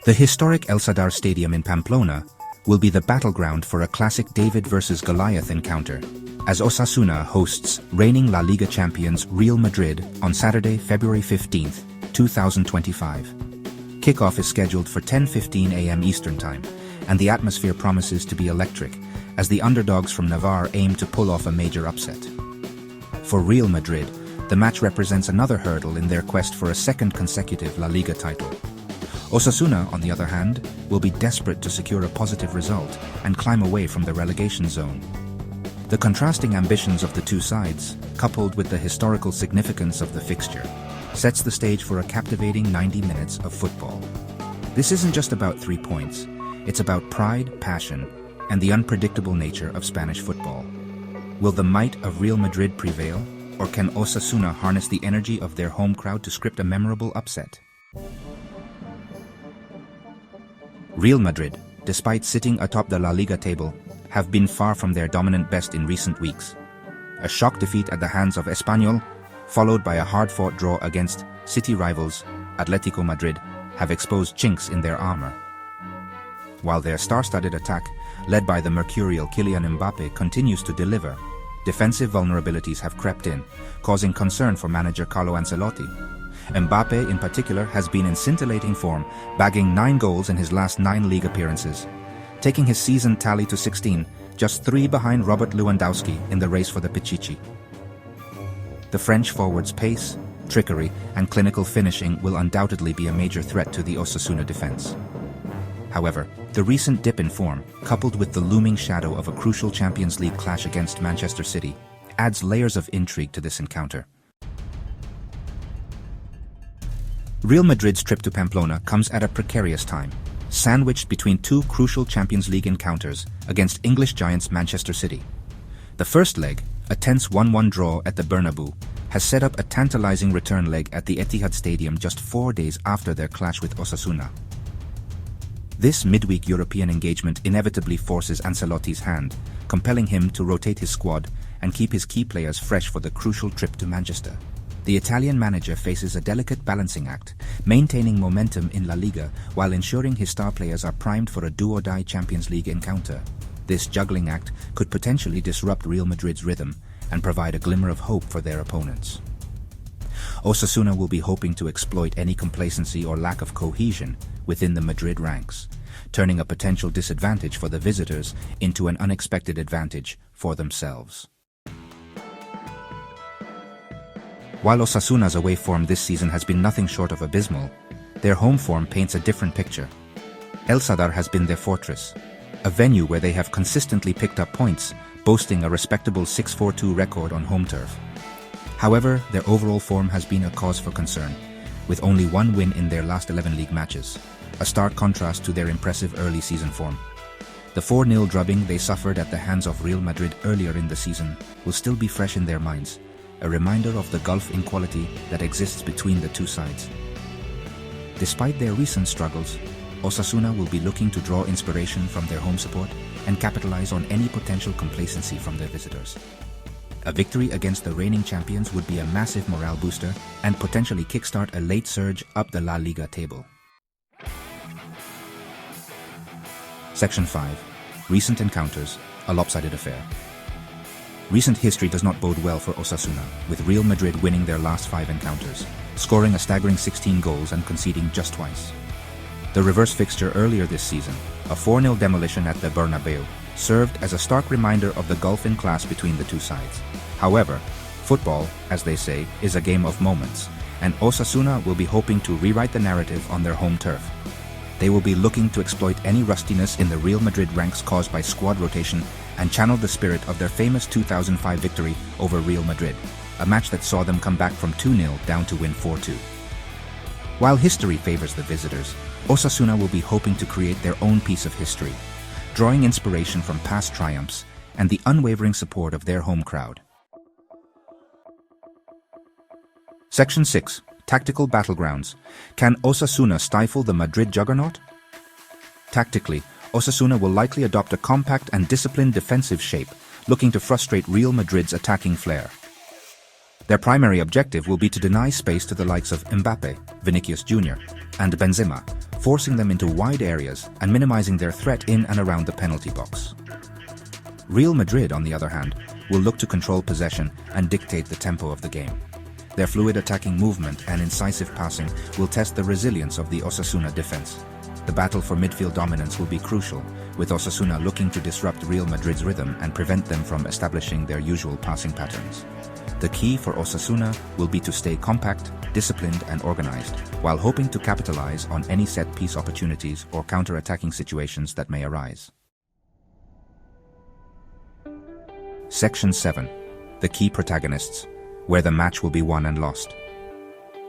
The historic El Sadar Stadium in Pamplona will be the battleground for a classic David versus Goliath encounter, as Osasuna hosts reigning La Liga champions Real Madrid on Saturday, February 15, 2025. Kickoff is scheduled for 10:15 a.m. Eastern Time, and the atmosphere promises to be electric, as the underdogs from Navarre aim to pull off a major upset. For Real Madrid, the match represents another hurdle in their quest for a second consecutive La Liga title. Osasuna, on the other hand, will be desperate to secure a positive result and climb away from the relegation zone. The contrasting ambitions of the two sides, coupled with the historical significance of the fixture, sets the stage for a captivating 90 minutes of football. This isn't just about 3 points, it's about pride, passion, and the unpredictable nature of Spanish football. Will the might of Real Madrid prevail, or can Osasuna harness the energy of their home crowd to script a memorable upset? Real Madrid, despite sitting atop the La Liga table, have been far from their dominant best in recent weeks. A shock defeat at the hands of Espanyol, followed by a hard-fought draw against city rivals Atletico Madrid, have exposed chinks in their armor. While their star-studded attack, led by the mercurial Kylian Mbappe, continues to deliver, defensive vulnerabilities have crept in, causing concern for manager Carlo Ancelotti. Mbappe, in particular, has been in scintillating form, bagging 9 goals in his last 9 league appearances, taking his season tally to 16, just 3 behind Robert Lewandowski in the race for the Pichichi. The French forward's pace, trickery, and clinical finishing will undoubtedly be a major threat to the Osasuna defense. However, the recent dip in form, coupled with the looming shadow of a crucial Champions League clash against Manchester City, adds layers of intrigue to this encounter. Real Madrid's trip to Pamplona comes at a precarious time, sandwiched between 2 crucial Champions League encounters against English giants Manchester City. The first leg, a tense 1-1 draw at the Bernabeu, has set up a tantalizing return leg at the Etihad Stadium just 4 days after their clash with Osasuna. This midweek European engagement inevitably forces Ancelotti's hand, compelling him to rotate his squad and keep his key players fresh for the crucial trip to Manchester. The Italian manager faces a delicate balancing act, maintaining momentum in La Liga while ensuring his star players are primed for a do-or-die Champions League encounter. This juggling act could potentially disrupt Real Madrid's rhythm and provide a glimmer of hope for their opponents. Osasuna will be hoping to exploit any complacency or lack of cohesion within the Madrid ranks, turning a potential disadvantage for the visitors into an unexpected advantage for themselves. While Osasuna's away form this season has been nothing short of abysmal, their home form paints a different picture. El Sadar has been their fortress, a venue where they have consistently picked up points, boasting a respectable 6-4-2 record on home turf. However, their overall form has been a cause for concern, with only 1 win in their last 11 league matches, a stark contrast to their impressive early season form. The 4-0 drubbing they suffered at the hands of Real Madrid earlier in the season will still be fresh in their minds, a reminder of the gulf in quality that exists between the two sides. Despite their recent struggles, Osasuna will be looking to draw inspiration from their home support and capitalize on any potential complacency from their visitors. A victory against the reigning champions would be a massive morale booster and potentially kickstart a late surge up the La Liga table. Section 5. Recent encounters, a lopsided affair. Recent history does not bode well for Osasuna, with Real Madrid winning their last 5 encounters, scoring a staggering 16 goals and conceding just twice. The reverse fixture earlier this season, a 4-0 demolition at the Bernabeu, served as a stark reminder of the gulf in class between the two sides. However, football, as they say, is a game of moments, and Osasuna will be hoping to rewrite the narrative on their home turf. They will be looking to exploit any rustiness in the Real Madrid ranks caused by squad rotation and channel the spirit of their famous 2005 victory over Real Madrid, a match that saw them come back from 2-0 down to win 4-2. While history favors the visitors, Osasuna will be hoping to create their own piece of history, drawing inspiration from past triumphs and the unwavering support of their home crowd. Section 6. Tactical Battlegrounds. Can Osasuna stifle the Madrid Juggernaut? Tactically, Osasuna will likely adopt a compact and disciplined defensive shape, looking to frustrate Real Madrid's attacking flair. Their primary objective will be to deny space to the likes of Mbappe, Vinicius Jr., and Benzema, forcing them into wide areas and minimizing their threat in and around the penalty box. Real Madrid, on the other hand, will look to control possession and dictate the tempo of the game. Their fluid attacking movement and incisive passing will test the resilience of the Osasuna defense. The battle for midfield dominance will be crucial, with Osasuna looking to disrupt Real Madrid's rhythm and prevent them from establishing their usual passing patterns. The key for Osasuna will be to stay compact, disciplined and organized, while hoping to capitalize on any set-piece opportunities or counter-attacking situations that may arise. Section 7. The key protagonists, where the match will be won and lost.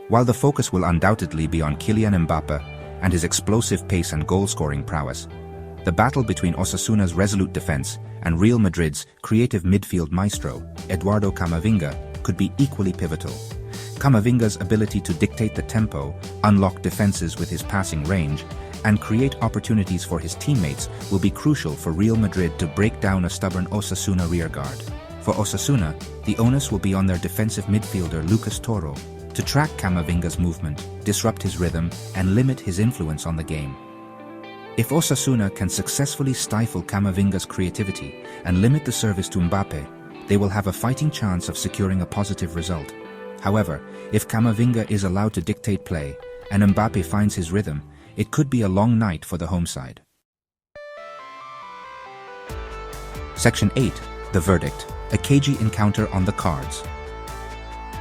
While the focus will undoubtedly be on Kylian Mbappe and his explosive pace and goal-scoring prowess, the battle between Osasuna's resolute defense and Real Madrid's creative midfield maestro, Eduardo Camavinga, could be equally pivotal. Camavinga's ability to dictate the tempo, unlock defenses with his passing range, and create opportunities for his teammates will be crucial for Real Madrid to break down a stubborn Osasuna rearguard. For Osasuna, the onus will be on their defensive midfielder Lucas Toro to track Camavinga's movement, disrupt his rhythm, and limit his influence on the game. If Osasuna can successfully stifle Camavinga's creativity and limit the service to Mbappe, they will have a fighting chance of securing a positive result. However, if Camavinga is allowed to dictate play and Mbappe finds his rhythm, it could be a long night for the home side. Section 8. The verdict. A cagey encounter on the cards.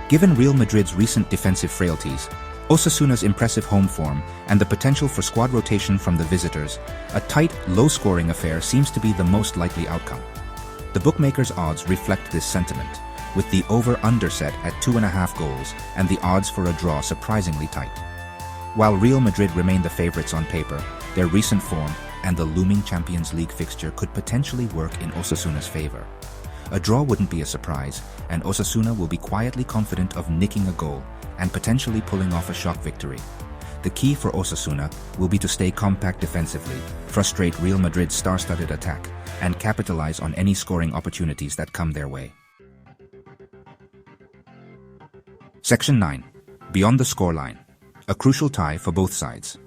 Given Real Madrid's recent defensive frailties, Osasuna's impressive home form, and the potential for squad rotation from the visitors, a tight, low-scoring affair seems to be the most likely outcome. The bookmakers' odds reflect this sentiment, with the over-under set at 2.5 goals and the odds for a draw surprisingly tight. While Real Madrid remain the favourites on paper, their recent form and the looming Champions League fixture could potentially work in Osasuna's favour. A draw wouldn't be a surprise, and Osasuna will be quietly confident of nicking a goal and potentially pulling off a shock victory. The key for Osasuna will be to stay compact defensively, frustrate Real Madrid's star-studded attack, and capitalize on any scoring opportunities that come their way. Section 9. Beyond the scoreline. A crucial tie for both sides.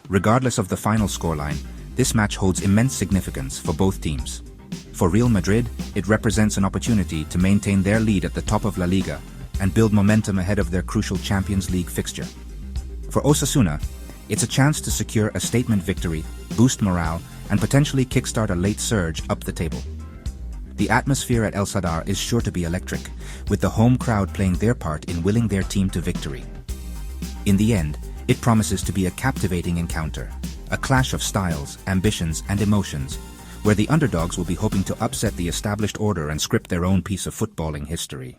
Regardless of the final scoreline, this match holds immense significance for both teams. For Real Madrid, it represents an opportunity to maintain their lead at the top of La Liga and build momentum ahead of their crucial Champions League fixture. For Osasuna, it's a chance to secure a statement victory, boost morale, and potentially kickstart a late surge up the table. The atmosphere at El Sadar is sure to be electric, with the home crowd playing their part in willing their team to victory. In the end, it promises to be a captivating encounter, a clash of styles, ambitions, and emotions, where the underdogs will be hoping to upset the established order and script their own piece of footballing history.